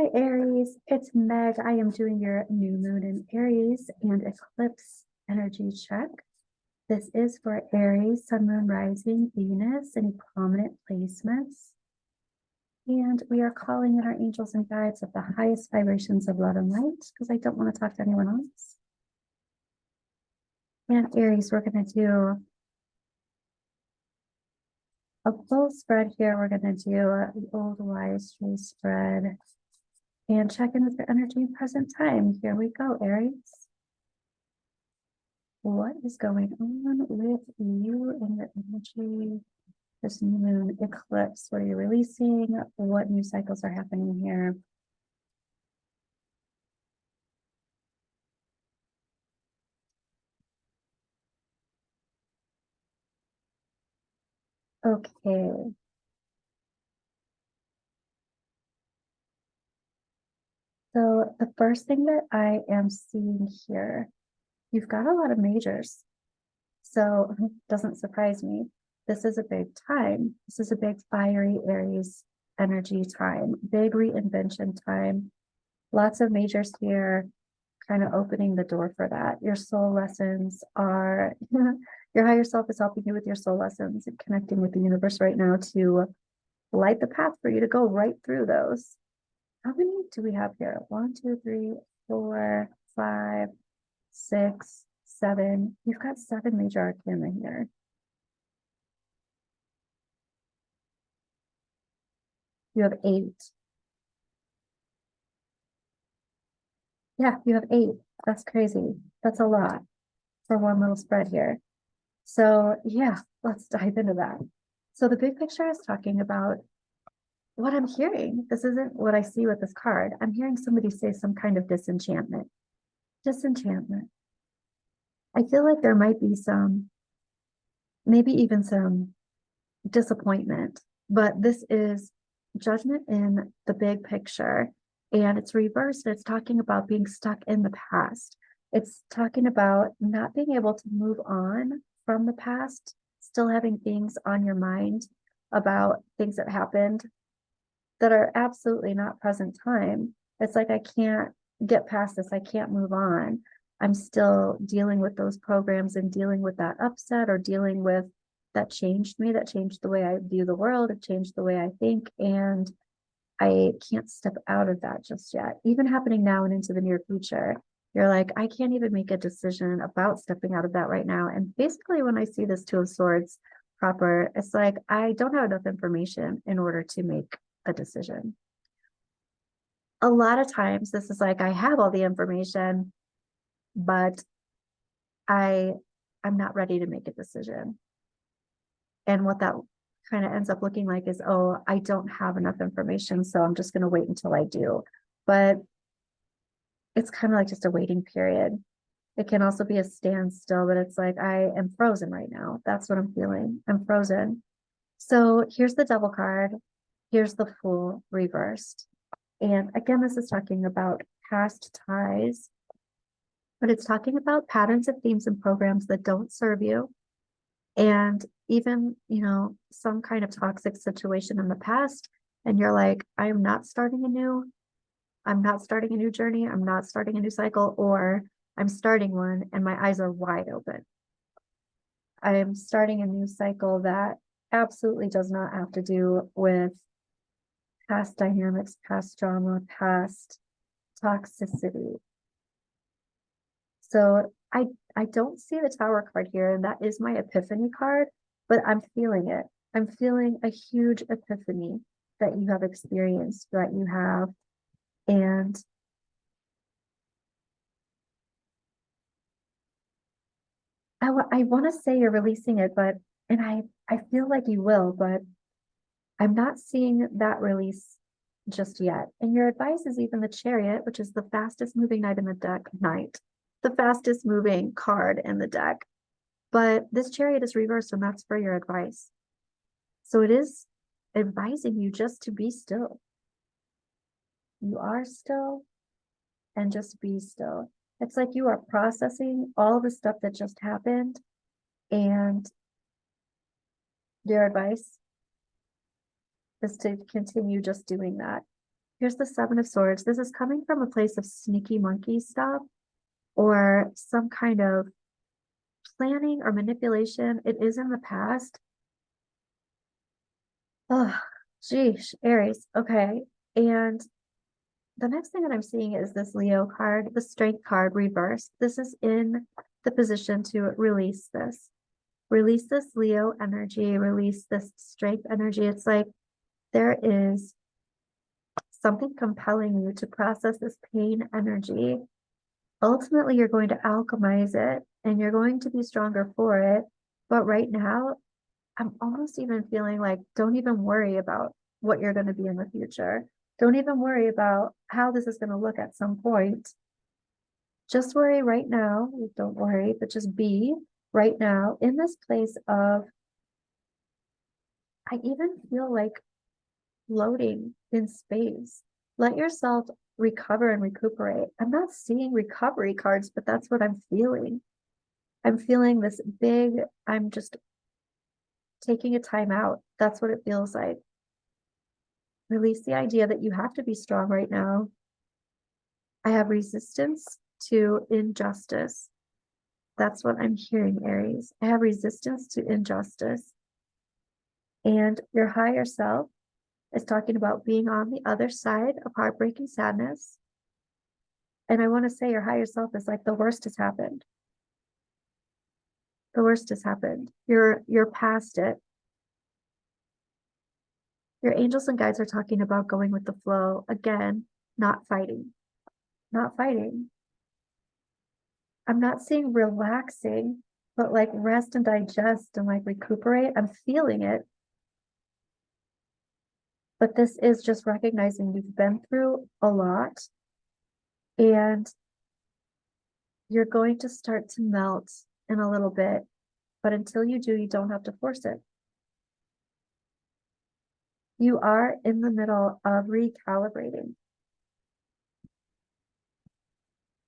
Hi Aries, it's Meg. I am doing your new moon in Aries and eclipse energy check. This is for Aries, Sun, Moon, Rising, Venus, any prominent placements. And we are calling in our angels and guides of the highest vibrations of love and light because I don't want to talk to anyone else. And Aries, we're going to do a full spread here. We're going to do the old wise tree spread and check in with your energy in present time. Here we go, Aries. What is going on with you and your energy? This new moon eclipse, what are you releasing? What new cycles are happening here? Okay. So the first thing that I am seeing here, you've got a lot of majors. So it doesn't surprise me. This is a big time. This is a big fiery Aries energy time, big reinvention time. Lots of majors here, kind of opening the door for that. Your soul lessons are, your higher self is helping you with your soul lessons and connecting with the universe right now to light the path for you to go right through those. How many do we have here? 1, 2, 3, 4, 5, 6, 7. You've got 7 major arcana here. You have 8. Yeah, you have 8. That's crazy. That's a lot for one little spread here. So yeah, let's dive into that. So the big picture is talking about what I'm hearing. This isn't what I see with this card. I'm hearing somebody say some kind of disenchantment. Disenchantment. I feel like there might be some, maybe even some disappointment, but this is judgment in the big picture. And it's reversed. It's talking about being stuck in the past. It's talking about not being able to move on from the past, still having things on your mind about things that happened that are absolutely not present time. It's like, I can't get past this. I can't move on. I'm still dealing with those programs and dealing with that upset or dealing with that changed me, that changed the way I view the world, it changed the way I think. And I can't step out of that just yet. Even happening now and into the near future, you're like, I can't even make a decision about stepping out of that right now. And basically, when I see this Two of Swords proper, it's like, I don't have enough information in order to make a decision. A lot of times, this is like, I have all the information, but I'm not ready to make a decision. And what that kind of ends up looking like is, oh, I don't have enough information, so I'm just going to wait until I do. But it's kind of like just a waiting period. It can also be a standstill, but it's like, I am frozen right now. That's what I'm feeling. I'm frozen. So here's the Devil card. Here's the Fool reversed. And again, this is talking about past ties, but it's talking about patterns of themes and programs that don't serve you. And even, some kind of toxic situation in the past. And you're like, I'm not starting anew. I'm not starting a new journey. I'm not starting a new cycle, or I'm starting one and my eyes are wide open. I am starting a new cycle that absolutely does not have to do with past dynamics, past drama, past toxicity. So I don't see the Tower card here, and that is my epiphany card, but I'm feeling it. I'm feeling a huge epiphany that you have experienced, that you have. And I want to say you're releasing it, and I feel like you will, but I'm not seeing that release just yet. And your advice is even the Chariot, which is the fastest moving knight in the deck, the fastest moving card in the deck. But this Chariot is reversed, and that's for your advice. So it is advising you just to be still. You are still, and just be still. It's like you are processing all the stuff that just happened, and your advice is to continue just doing that. Here's the Seven of Swords. This is coming from a place of sneaky monkey stuff or some kind of planning or manipulation. It is in the past. Oh, geez, Aries. Okay. And the next thing that I'm seeing is this Leo card, the Strength card reversed. This is in the position to release this. Release this Leo energy, release this Strength energy. It's like there is something compelling you to process this pain energy. Ultimately, you're going to alchemize it and you're going to be stronger for it. But right now, I'm almost even feeling like don't even worry about what you're going to be in the future. Don't even worry about how this is going to look at some point. Just worry right now. Don't worry, but just be right now in this place of, I even feel like floating in space. Let yourself recover and recuperate. I'm not seeing recovery cards, but that's what I'm feeling. I'm feeling this big, I'm just taking a time out. That's what it feels like. Release the idea that you have to be strong right now. I have resistance to injustice. That's what I'm hearing, Aries. I have resistance to injustice. And your higher self is talking about being on the other side of heartbreaking sadness. And I want to say your higher self is like the worst has happened. The worst has happened. You're past it. Your angels and guides are talking about going with the flow. Again, not fighting. Not fighting. I'm not seeing relaxing, but like rest and digest and like recuperate. I'm feeling it. But this is just recognizing you've been through a lot and you're going to start to melt in a little bit. But until you do, you don't have to force it. You are in the middle of recalibrating.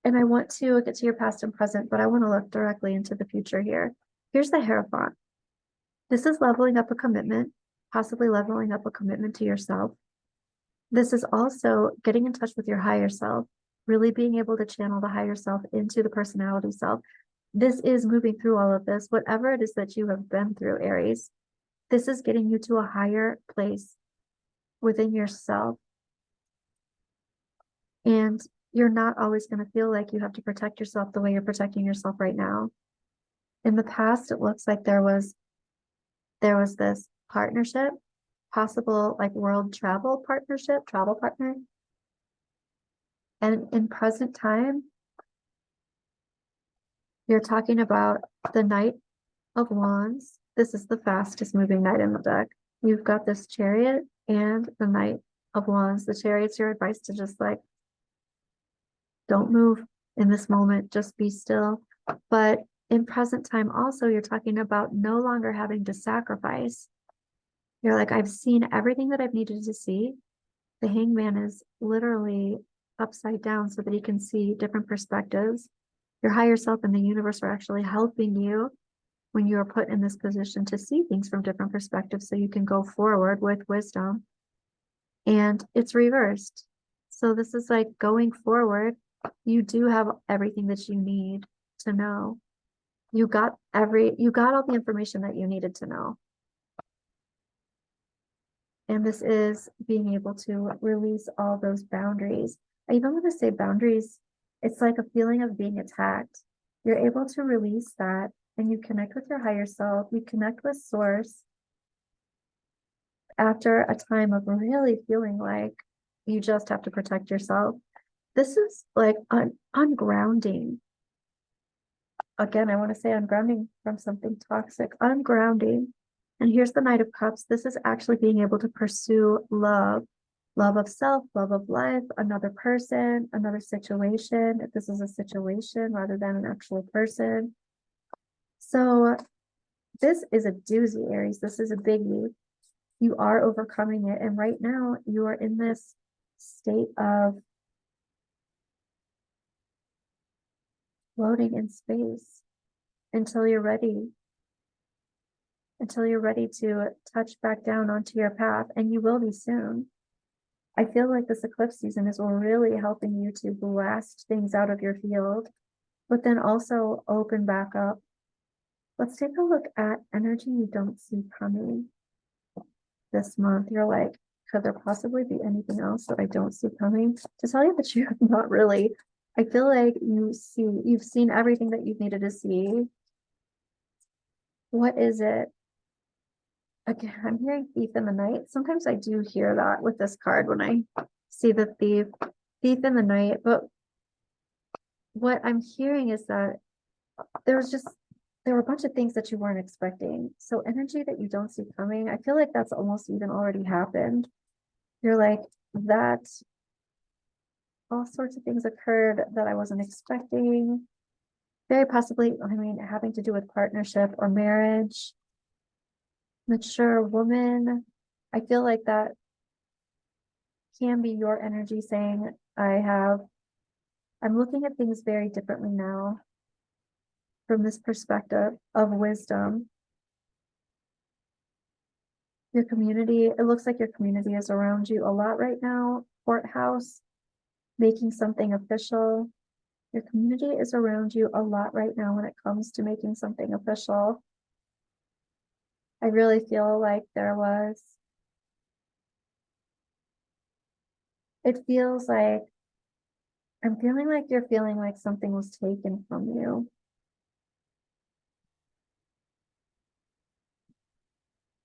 And I want to get to your past and present, but I want to look directly into the future here. Here's the Hierophant. This is leveling up a commitment, possibly leveling up a commitment to yourself. This is also getting in touch with your higher self, really being able to channel the higher self into the personality self. This is moving through all of this, whatever it is that you have been through, Aries. This is getting you to a higher place within yourself. And you're not always going to feel like you have to protect yourself the way you're protecting yourself right now. In the past, it looks like there was this partnership, possible like world travel partnership, travel partner. And in present time, you're talking about the Knight of Wands. This is the fastest moving knight in the deck. You've got this Chariot and the Knight of Wands. The Chariot's your advice to just like, don't move in this moment, just be still. But in present time also, you're talking about no longer having to sacrifice. You're like, I've seen everything that I've needed to see. The Hangman is literally upside down so that he can see different perspectives. Your higher self and the universe are actually helping you when you are put in this position to see things from different perspectives so you can go forward with wisdom. And it's reversed. So this is like going forward. You do have everything that you need to know. You got all the information that you needed to know. And this is being able to release all those boundaries. I even want to say boundaries, it's like a feeling of being attacked. You're able to release that and you connect with your higher self, you connect with source after a time of really feeling like you just have to protect yourself. This is like ungrounding. Again, I want to say ungrounding from something toxic, ungrounding. And here's the Knight of Cups. This is actually being able to pursue love, love of self, love of life, another person, another situation. If this is a situation rather than an actual person. So this is a doozy, Aries. This is a biggie. You are overcoming it. And right now you are in this state of floating in space until you're ready to touch back down onto your path, and you will be soon. I feel like this eclipse season is really helping you to blast things out of your field, but then also open back up. Let's take a look at energy you don't see coming this month. You're like, could there possibly be anything else that I don't see coming? To tell you the truth, not really. I feel like you've seen everything that you've needed to see. What is it? Again, I'm hearing thief in the night. Sometimes I do hear that with this card when I see the thief in the night. But what I'm hearing is that there were a bunch of things that you weren't expecting. So energy that you don't see coming, I feel like that's almost even already happened. You're like, that all sorts of things occurred that I wasn't expecting. Very possibly, I mean, having to do with partnership or marriage. Mature woman. I feel like that can be your energy saying, I'm looking at things very differently now from this perspective of wisdom. Your community, it looks like your community is around you a lot right now. Courthouse, making something official. Your community is around you a lot right now when it comes to making something official. I really feel like it feels like, I'm feeling like you're feeling like something was taken from you.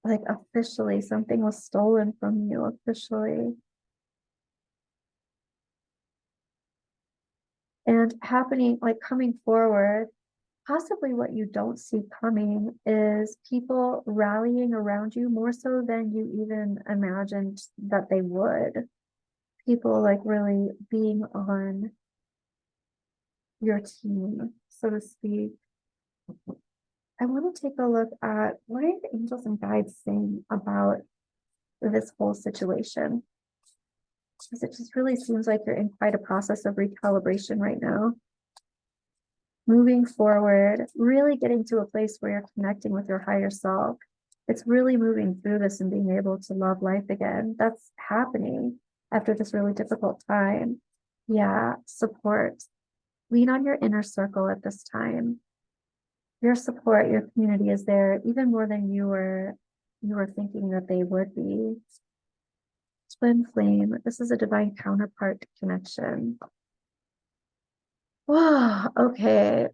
Like officially, something was stolen from you officially. And happening, like coming forward, possibly what you don't see coming is people rallying around you more so than you even imagined that they would. People like really being on your team, so to speak. I want to take a look at what are the angels and guides saying about this whole situation. Because it just really seems like you're in quite a process of recalibration right now. Moving forward, really getting to a place where you're connecting with your higher self. It's really moving through this and being able to love life again. That's happening after this really difficult time. Yeah, support. Lean on your inner circle at this time. Your support, your community is there even more than you were thinking that they would be. Twin flame. This is a divine counterpart connection. Wow, okay.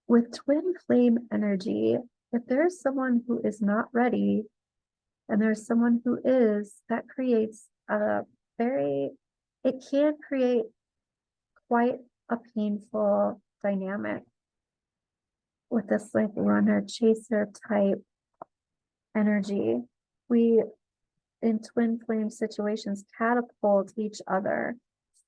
With twin flame energy, if there's someone who is not ready and there's someone who is, that creates it can create quite a painful dynamic with this like runner chaser type energy. We, in twin flame situations, catapult each other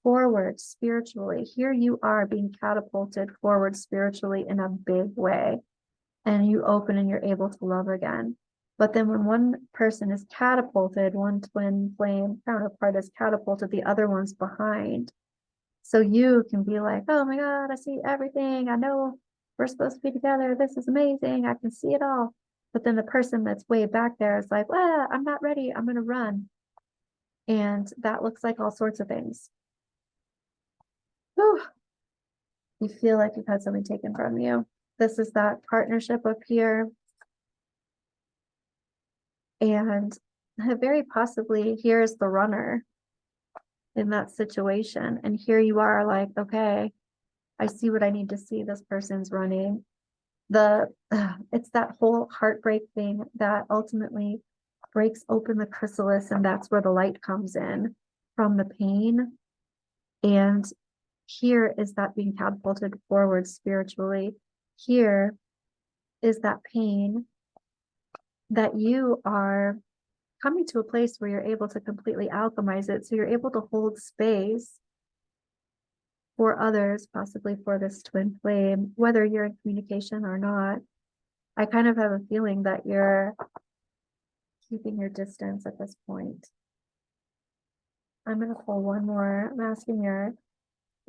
forward spiritually. Here you are being catapulted forward spiritually in a big way, and you open and you're able to love again. But then when one person is catapulted, one twin flame counterpart is catapulted, the other one's behind. So you can be like, oh my God, I see everything. I know we're supposed to be together. This is amazing. I can see it all. But then the person that's way back there is like, well, I'm not ready. I'm going to run. And that looks like all sorts of things. Whew. You feel like you've had something taken from you. This is that partnership up here. And very possibly here's the runner in that situation. And here you are like, okay, I see what I need to see. This person's running. It's that whole heartbreak thing that ultimately breaks open the chrysalis, and that's where the light comes in from the pain. And here is that being catapulted forward spiritually. Here is that pain that you are coming to a place where you're able to completely alchemize it. So you're able to hold space for others, possibly for this twin flame, whether you're in communication or not. I kind of have a feeling that you're keeping your distance at this point. I'm going to pull one more. I'm asking your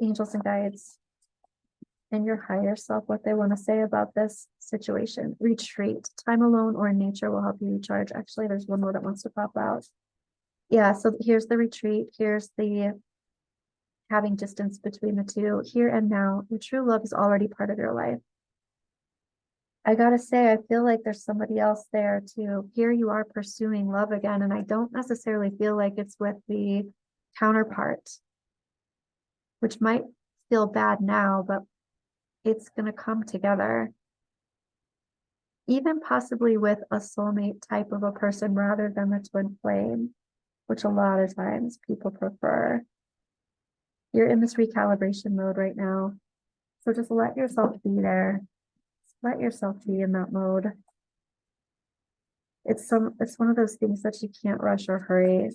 angels and guides and your higher self what they want to say about this situation. Retreat. Time alone or in nature will help you recharge. Actually, there's one more that wants to pop out. Yeah, so here's the retreat. Here's the having distance between the two. Here and now, your true love is already part of your life. I gotta say, I feel like there's somebody else there too. Here you are pursuing love again, and I don't necessarily feel like it's with the counterpart, which might feel bad now, but it's gonna come together. Even possibly with a soulmate type of a person rather than the twin flame, which a lot of times people prefer. You're in this recalibration mode right now. So just let yourself be there. Let yourself be in that mode. It's one of those things that you can't rush or hurry.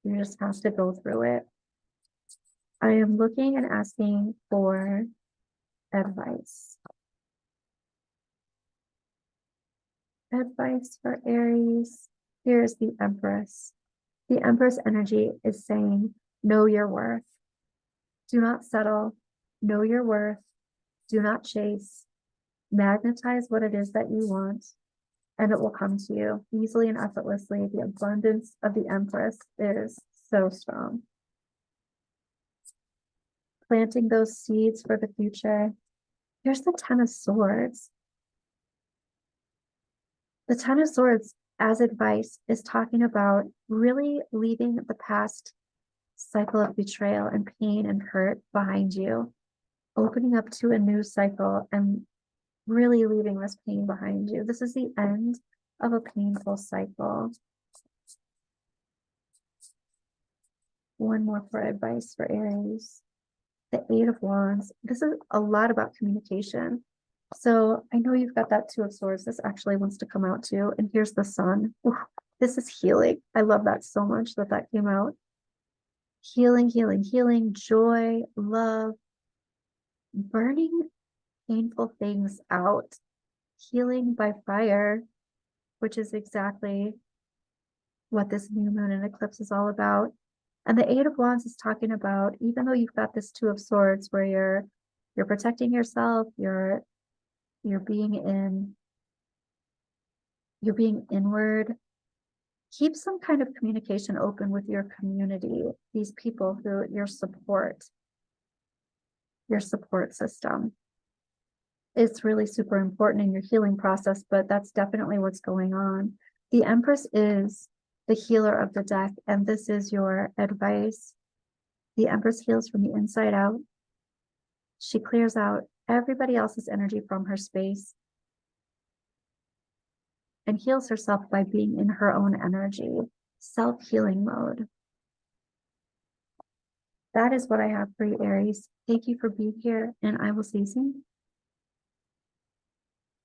You just have to go through it. I am looking and asking for advice. Advice for Aries. Here's the Empress. The Empress energy is saying, know your worth. Do not settle. Know your worth. Do not chase. Magnetize what it is that you want, and it will come to you easily and effortlessly. The abundance of the Empress is so strong. Planting those seeds for the future. Here's the Ten of Swords. The Ten of Swords, as advice, is talking about really leaving the past cycle of betrayal and pain and hurt behind you, opening up to a new cycle and really leaving this pain behind you. This is the end of a painful cycle. One more for advice for Aries. The Eight of Wands. This is a lot about communication. So I know you've got that Two of Swords. This actually wants to come out too. And here's the Sun. Ooh, this is healing. I love that so much that came out. Healing, healing, healing, joy, love, burning painful things out, healing by fire, which is exactly what this new moon and eclipse is all about. And the Eight of Wands is talking about, even though you've got this Two of Swords where you're protecting yourself, you're being inward, keep some kind of communication open with your community, these people who your support system. It's really super important in your healing process, but that's definitely what's going on. The Empress is the healer of the deck, and this is your advice. The Empress heals from the inside out. She clears out everybody else's energy from her space and heals herself by being in her own energy, self-healing mode. That is what I have for you, Aries. Thank you for being here, and I will see you soon.